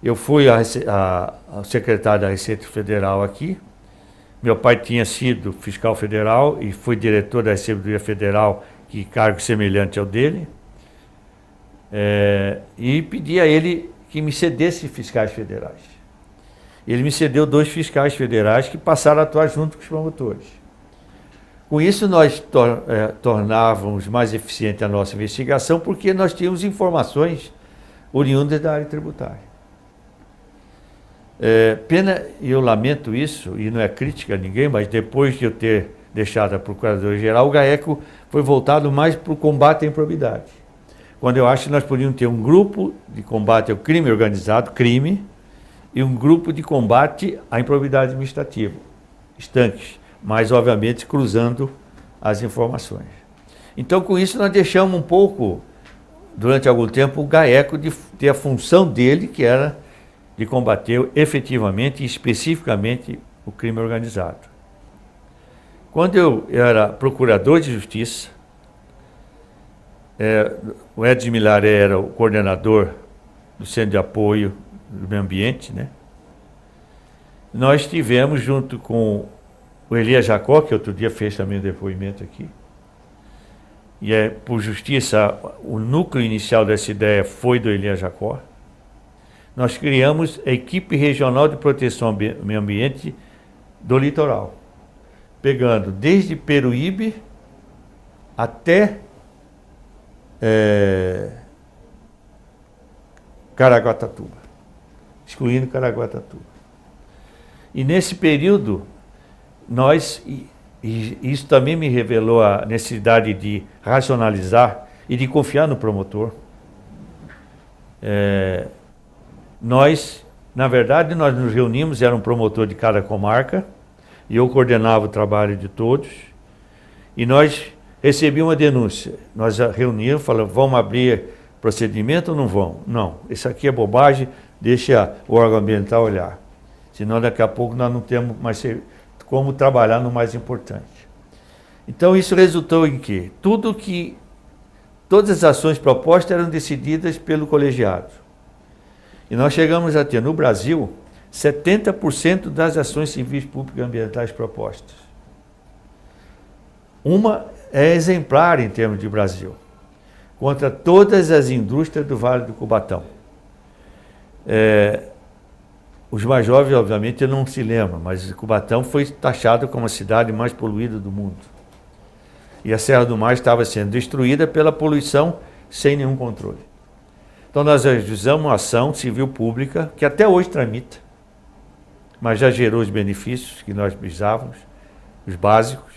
eu fui ao secretário da Receita Federal aqui. Meu pai tinha sido fiscal federal e foi diretor da Receita Federal, que cargo semelhante ao dele, e pedi a ele que me cedesse fiscais federais. Ele me cedeu 2 fiscais federais que passaram a atuar junto com os promotores. Com isso, nós tornávamos mais eficiente a nossa investigação, porque nós tínhamos informações oriundas da área tributária. Pena, e eu lamento isso, e não é crítica a ninguém, mas depois de eu ter deixado a Procuradoria-Geral, o GAECO foi voltado mais para o combate à improbidade. Quando eu acho que nós podíamos ter um grupo de combate ao crime organizado, crime, e um grupo de combate à improbidade administrativa, estanques, mas obviamente cruzando as informações. Então, com isso, nós deixamos um pouco, durante algum tempo, o GAECO de ter a função dele, que era de combater efetivamente e especificamente o crime organizado. Quando eu era procurador de justiça, o Edson Milaré era o coordenador do Centro de Apoio do Meio Ambiente, né? Nós tivemos, junto com o Elias Jacó, que outro dia fez também um depoimento aqui, e por justiça, o núcleo inicial dessa ideia foi do Elias Jacó. Nós criamos a Equipe Regional de Proteção ao Meio Ambiente do Litoral, pegando desde Peruíbe até Caraguatatuba, excluindo Caraguatatuba. E nesse período, isso também me revelou a necessidade de racionalizar e de confiar no promotor. Na verdade, nós nos reunimos, era um promotor de cada comarca, e eu coordenava o trabalho de todos, e nós recebíamos uma denúncia. Nós reuníamos, falamos, vamos abrir procedimento ou não vamos? Não, isso aqui é bobagem, deixa o órgão ambiental olhar. Senão daqui a pouco nós não temos mais como trabalhar no mais importante. Então isso resultou em que todas as ações propostas eram decididas pelo colegiado. E nós chegamos a ter, no Brasil, 70% das ações civis públicas ambientais propostas. Uma é exemplar em termos de Brasil, contra todas as indústrias do Vale do Cubatão. Os mais jovens, obviamente, não se lembram, mas Cubatão foi taxado como a cidade mais poluída do mundo. E a Serra do Mar estava sendo destruída pela poluição sem nenhum controle. Então nós ajuizamos uma ação civil pública, que até hoje tramita, mas já gerou os benefícios que nós precisávamos, os básicos,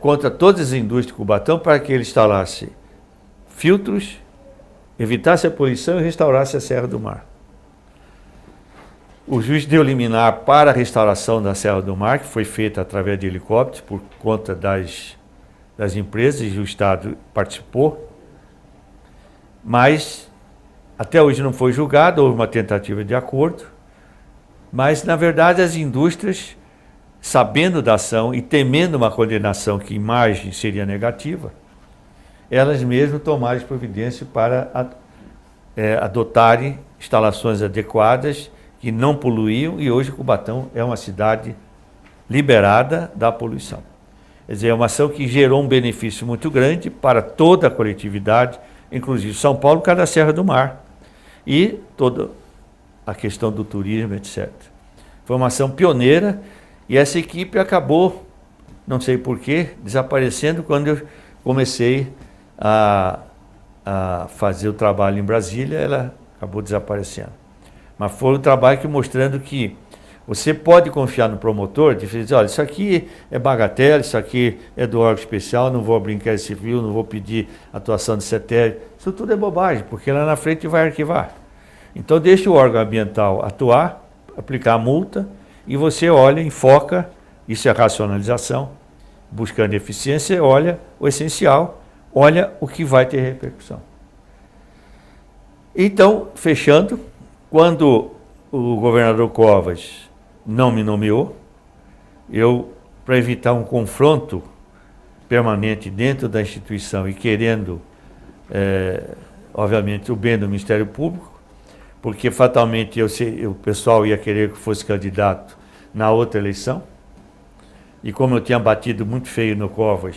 contra todas as indústrias de Cubatão, para que ele instalasse filtros, evitasse a poluição e restaurasse a Serra do Mar. O juiz deu liminar para a restauração da Serra do Mar, que foi feita através de helicópteros, por conta das empresas, e o Estado participou. Mas até hoje não foi julgado, houve uma tentativa de acordo, mas na verdade as indústrias, sabendo da ação e temendo uma condenação que imagem seria negativa, elas mesmas tomaram providência para adotarem instalações adequadas que não poluíam, e hoje Cubatão é uma cidade liberada da poluição. Quer dizer, é uma ação que gerou um benefício muito grande para toda a coletividade, inclusive São Paulo, por causa da Serra do Mar, e toda a questão do turismo, etc. Foi uma ação pioneira, e essa equipe acabou, não sei porquê, desaparecendo quando eu comecei a fazer o trabalho em Brasília, ela acabou desaparecendo. Mas foi um trabalho que mostrando que você pode confiar no promotor, de dizer, olha, isso aqui é bagatela, isso aqui é do órgão especial, não vou abrir inquérito civil, não vou pedir atuação de CETER. Isso tudo é bobagem, porque lá na frente vai arquivar. Então deixa o órgão ambiental atuar, aplicar a multa, e você olha, enfoca, isso é racionalização, buscando eficiência, olha o essencial, olha o que vai ter repercussão. Então, fechando, quando o governador Covas não me nomeou, eu, para evitar um confronto permanente dentro da instituição e querendo, obviamente, o bem do Ministério Público, porque fatalmente o pessoal ia querer que fosse candidato na outra eleição. E como eu tinha batido muito feio no Covas,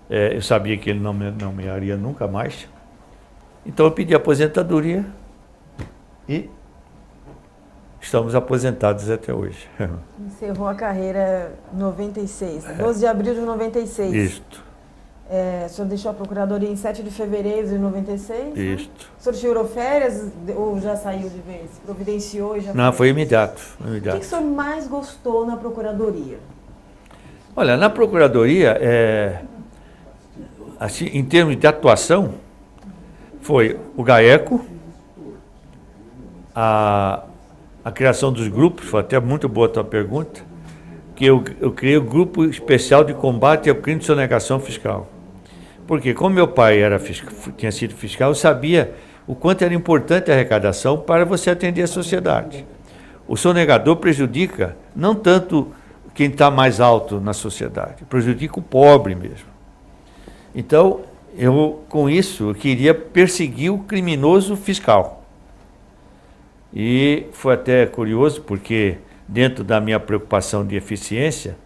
eu sabia que ele não me haria nunca mais. Então eu pedi aposentadoria e estamos aposentados até hoje. Encerrou a carreira em 96, 12 de abril de 96. Isto. O senhor deixou a procuradoria em 7 de fevereiro de 96? Isto. Né? O senhor tirou férias ou já saiu de vez? Providenciou e já Não, foi imediato. O que o senhor mais gostou na procuradoria? Olha, na procuradoria, assim, em termos de atuação, foi o GAECO, a criação dos grupos, foi até muito boa a tua pergunta, que eu criei o Grupo Especial de Combate ao Crime de Sonegação Fiscal. Porque como meu pai tinha sido fiscal, eu sabia o quanto era importante a arrecadação para você atender a sociedade. O sonegador prejudica não tanto quem está mais alto na sociedade, prejudica o pobre mesmo. Então, com isso, eu queria perseguir o criminoso fiscal. E foi até curioso, porque dentro da minha preocupação de eficiência,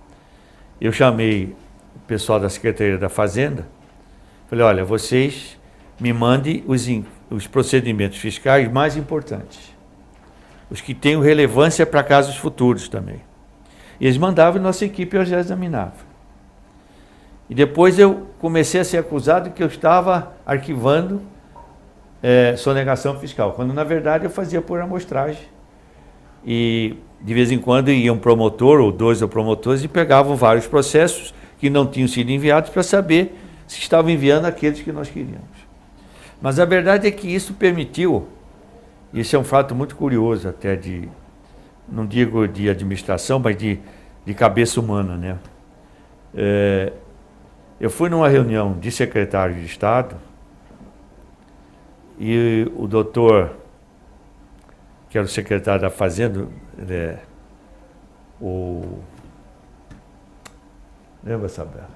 eu chamei o pessoal da Secretaria da Fazenda, falei, olha, vocês me mandem os procedimentos fiscais mais importantes, os que tenham relevância para casos futuros também. E eles mandavam e nossa equipe eu já examinava. E depois eu comecei a ser acusado que eu estava arquivando sonegação fiscal, quando na verdade eu fazia por amostragem. E de vez em quando ia um promotor ou dois promotores e pegavam vários processos que não tinham sido enviados para saber se estavam enviando aqueles que nós queríamos. Mas a verdade é que isso permitiu, e esse é um fato muito curioso até não digo de administração, mas de cabeça humana, né? Eu fui numa reunião de secretário de Estado e o doutor, que era o secretário da Fazenda, lembra, Sabela?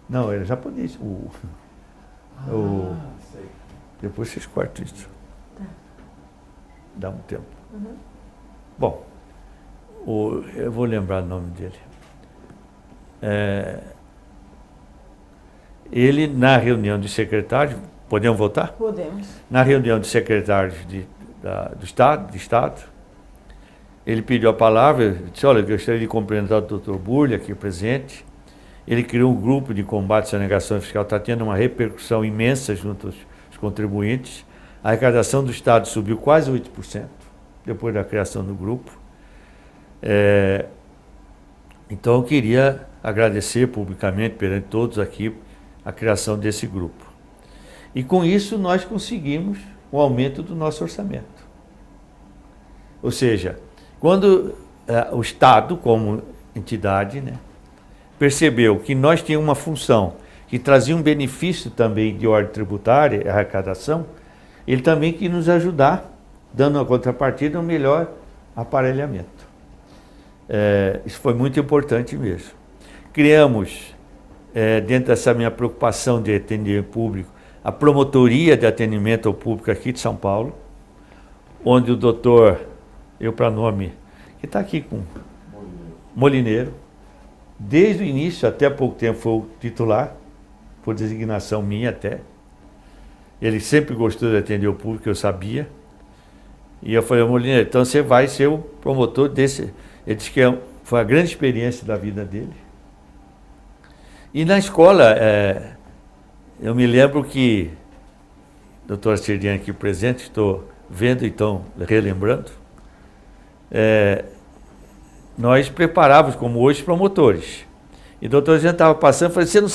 Não, ele é japonês. Sei. Depois vocês cortam isso. Tá. Dá um tempo. Uhum. Bom, eu vou lembrar o nome dele. Ele, na reunião de secretários, podemos votar? Podemos. Na reunião de secretários do Estado, ele pediu a palavra, disse, olha, eu gostaria de cumprimentar o doutor Burle aqui presente. Ele criou um grupo de combate à sonegação fiscal, está tendo uma repercussão imensa junto aos contribuintes. A arrecadação do Estado subiu quase 8%, depois da criação do grupo. Então eu queria agradecer publicamente perante todos aqui a criação desse grupo. E com isso nós conseguimos um aumento do nosso orçamento. Ou seja, quando o Estado, como entidade, né, percebeu que nós tínhamos uma função que trazia um benefício também de ordem tributária, arrecadação, ele também quis nos ajudar, dando a contrapartida um melhor aparelhamento. Isso foi muito importante mesmo. Criamos, dentro dessa minha preocupação de atender o público, a Promotoria de Atendimento ao Público aqui de São Paulo, onde o doutor, que está aqui com Molineiro, desde o início, até pouco tempo, foi o titular, por designação minha até. Ele sempre gostou de atender o público, eu sabia. E eu falei, Molineiro, então você vai ser o promotor desse. Ele disse que foi a grande experiência da vida dele. E na escola, eu me lembro que, doutora Cirdiane aqui presente, estou vendo, então, relembrando, nós preparávamos, como hoje, promotores. E o doutor Cirdiane estava passando e falou, você não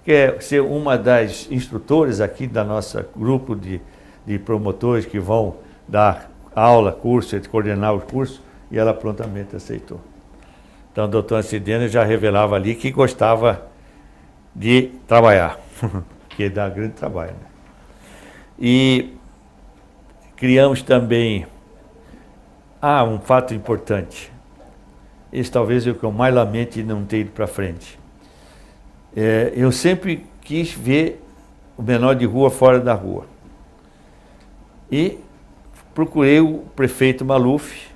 quer ser uma das instrutoras aqui da nossa grupo de promotores que vão dar aula, curso, coordenar os cursos? E ela prontamente aceitou. Então, a doutora Cirdiane já revelava ali que gostava de trabalhar, que dá grande trabalho. Né? E criamos também, um fato importante, esse talvez é o que eu mais lamento de não ter ido para frente. Eu sempre quis ver o menor de rua fora da rua. E procurei o prefeito Maluf,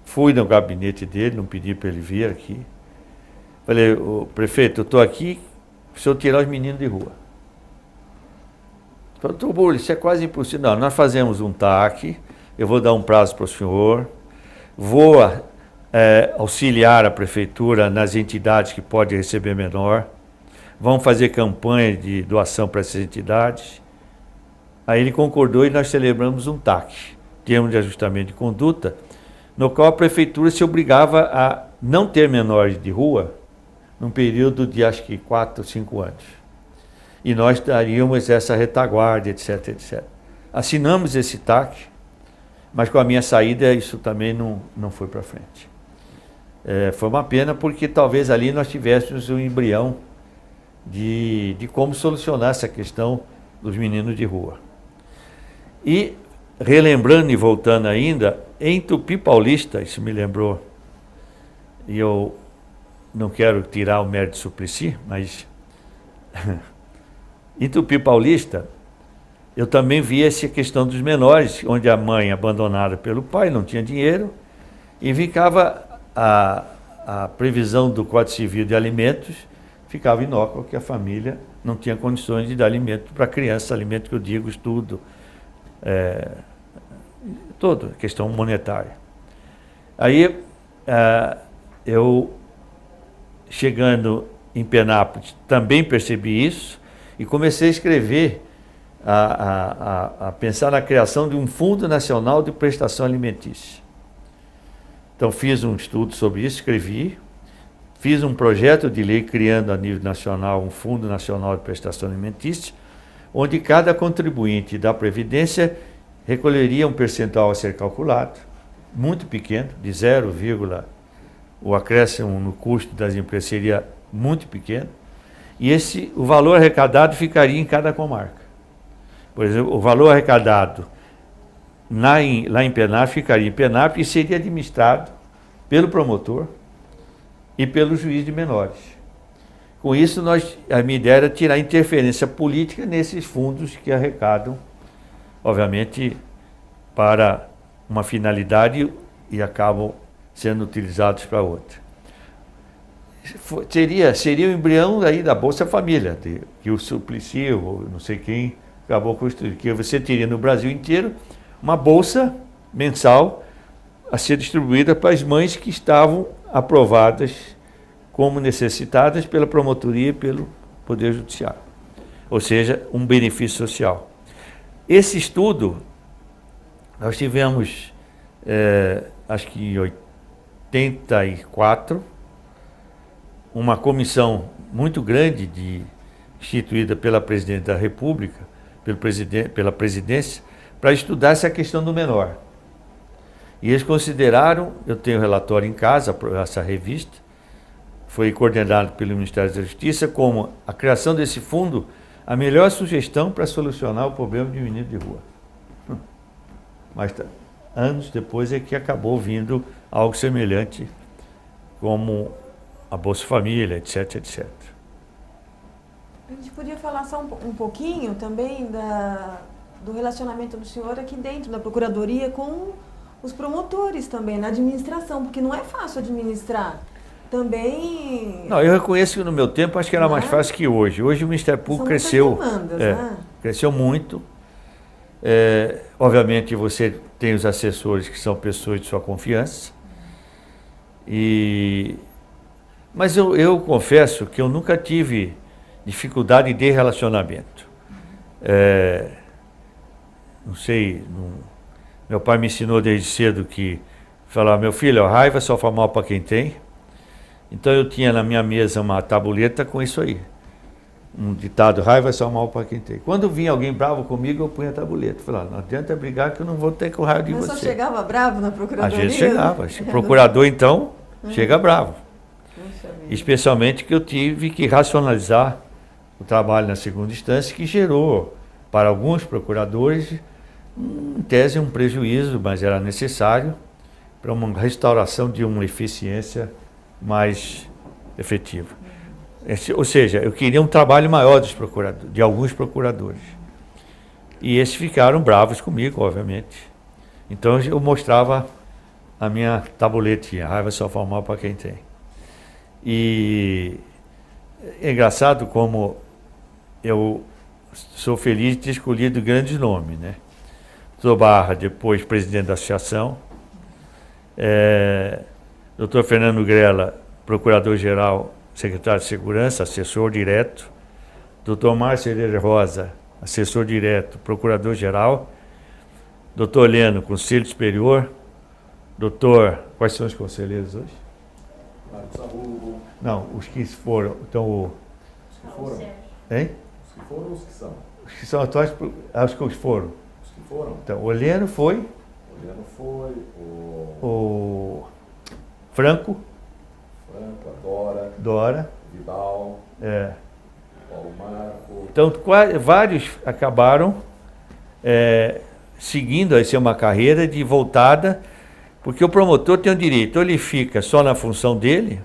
fui no gabinete dele, não pedi para ele vir aqui. Falei, prefeito, eu estou aqui para o senhor tirar os meninos de rua. Falei, doutor Burle, isso é quase impossível. Não, nós fazemos um TAC, eu vou dar um prazo para o senhor, vou auxiliar a prefeitura nas entidades que podem receber menor, vamos fazer campanha de doação para essas entidades. Aí ele concordou e nós celebramos um TAC, termo de ajustamento de conduta, no qual a prefeitura se obrigava a não ter menores de rua num período de acho que 4 ou 5 anos. E nós daríamos essa retaguarda, etc, etc. Assinamos esse TAC, mas com a minha saída isso também não foi para frente. Foi uma pena porque talvez ali nós tivéssemos um embrião de como solucionar essa questão dos meninos de rua. E relembrando e voltando ainda, em Tupi Paulista, isso me lembrou, e eu não quero tirar o mérito de Suplicy, mas em Tupi Paulista, eu também vi essa questão dos menores, onde a mãe abandonada pelo pai, não tinha dinheiro, e ficava a previsão do Código Civil de alimentos, ficava inócua, que a família não tinha condições de dar alimento para a criança, alimento que eu digo, estudo, toda questão monetária. Aí, eu, chegando em Penápolis, também percebi isso e comecei a escrever, a pensar na criação de um Fundo Nacional de Prestação Alimentícia. Então, fiz um estudo sobre isso, escrevi, fiz um projeto de lei criando a nível nacional um Fundo Nacional de Prestação Alimentícia, onde cada contribuinte da Previdência recolheria um percentual a ser calculado, muito pequeno, de 0, o acréscimo no custo das empresas seria muito pequeno, e o valor arrecadado ficaria em cada comarca. Por exemplo, o valor arrecadado lá em Penápolis ficaria em Penápolis e seria administrado pelo promotor e pelo juiz de menores. Com isso, a minha ideia era tirar interferência política nesses fundos que arrecadam, obviamente, para uma finalidade e acabam sendo utilizados para outra. Seria o embrião aí da Bolsa Família, que o Suplicy, ou não sei quem, acabou construindo, que você teria no Brasil inteiro uma bolsa mensal a ser distribuída para as mães que estavam aprovadas como necessitadas pela promotoria e pelo Poder Judiciário. Ou seja, um benefício social. Esse estudo, nós tivemos, acho que em 84, uma comissão muito grande instituída pela Presidente da República, pela Presidência, para estudar essa questão do menor. E eles consideraram, eu tenho um relatório em casa, essa revista, foi coordenado pelo Ministério da Justiça, como a criação desse fundo, a melhor sugestão para solucionar o problema de menino de rua. Mas anos depois é que acabou vindo algo semelhante, como a Bolsa Família, etc, etc. A gente podia falar só um pouquinho também do relacionamento do senhor aqui dentro da Procuradoria com os promotores também, na administração, porque não é fácil administrar. Também... Não, eu reconheço que no meu tempo acho que era mais fácil que hoje. Hoje o Ministério Público cresceu. Demandas, né? Cresceu muito. Obviamente você tem os assessores que são pessoas de sua confiança. Mas eu confesso que eu nunca tive dificuldade de relacionamento. Não sei, meu pai me ensinou desde cedo que falava, meu filho, a raiva só faz mal para quem tem. Então eu tinha na minha mesa uma tabuleta com isso aí. Um ditado, raiva só mal para quem tem. Quando vinha alguém bravo comigo, eu punha a tabuleta. Falava, não adianta brigar que eu não vou ter com raiva de você. Mas só chegava bravo na Procuradoria? Às vezes chegava. O procurador, então, chega bravo. Especialmente que eu tive que racionalizar o trabalho na segunda instância, que gerou, para alguns procuradores, em tese um prejuízo, mas era necessário, para uma restauração de uma eficiência mais efetiva. Ou seja, eu queria um trabalho maior dos procuradores, de alguns procuradores. E esses ficaram bravos comigo, obviamente. Então eu mostrava a minha tabuletinha, raiva só faz mal para quem tem. E é engraçado como eu sou feliz de ter escolhido grandes nomes, né? Dr. Barra, depois presidente da associação, Dr. Fernando Grella, procurador-geral, secretário de Segurança, assessor direto, Dr. Márcio Herrera Rosa, assessor direto, procurador-geral, Dr. Leno, conselho superior, quais são os conselheiros hoje? Não, os que foram, então Os que foram? Hein? Os que foram ou os que são? Os que são atuais, os que foram. Os que foram? Então, o Leno foi, O Leno foi, o Franco, a Dora, Vidal, é. Paulo Marco. Então, vários acabaram seguindo assim, uma carreira de voltada, porque o promotor tem o direito, ou ele fica só na função dele,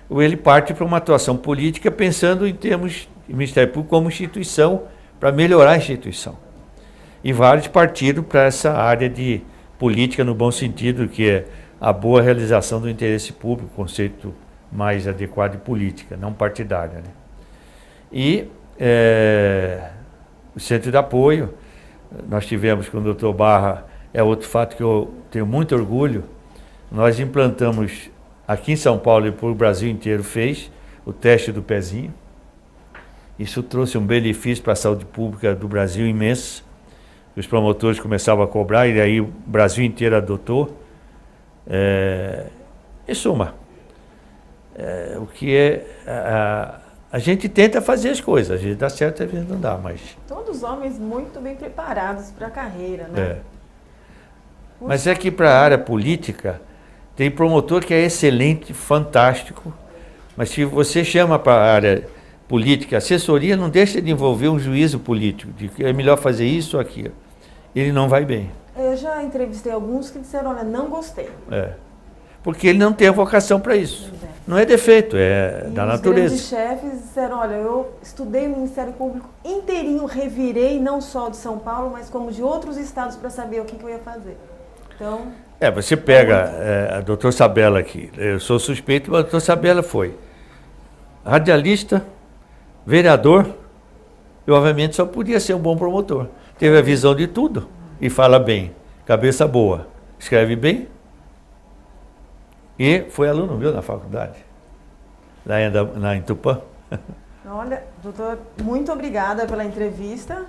ou ele parte para uma atuação política pensando em termos de Ministério Público como instituição, para melhorar a instituição. E vários partiram para essa área de política no bom sentido, que é a boa realização do interesse público, conceito mais adequado de política, não partidária, né? E o centro de apoio, nós tivemos com o Dr. Barra, é outro fato que eu tenho muito orgulho, nós implantamos aqui em São Paulo e para o Brasil inteiro fez o teste do pezinho. Isso trouxe um benefício para a saúde pública do Brasil imenso. Os promotores começavam a cobrar e aí o Brasil inteiro adotou. Em suma, o que a gente tenta fazer as coisas, a gente dá certo, às vezes não dá, mas... Todos homens muito bem preparados para a carreira, né? Mas é que para a área política, tem promotor que é excelente, fantástico, mas se você chama para a área política, assessoria não deixa de envolver um juízo político, de que é melhor fazer isso ou aquilo. Ele não vai bem. Eu já entrevistei alguns que disseram, olha, não gostei. Porque ele não tem a vocação para isso. Não é defeito, é da natureza. Os grandes chefes disseram, olha, eu estudei o Ministério Público inteirinho, revirei, não só de São Paulo, mas como de outros estados para saber o que eu ia fazer. Então... você pega a doutora Sabela aqui, eu sou suspeito, mas a doutora Sabela foi radialista, vereador, e obviamente só podia ser um bom promotor. Teve a visão de tudo e fala bem, cabeça boa, escreve bem e foi aluno meu na faculdade, lá em Tupã. Olha, doutor, muito obrigada pela entrevista.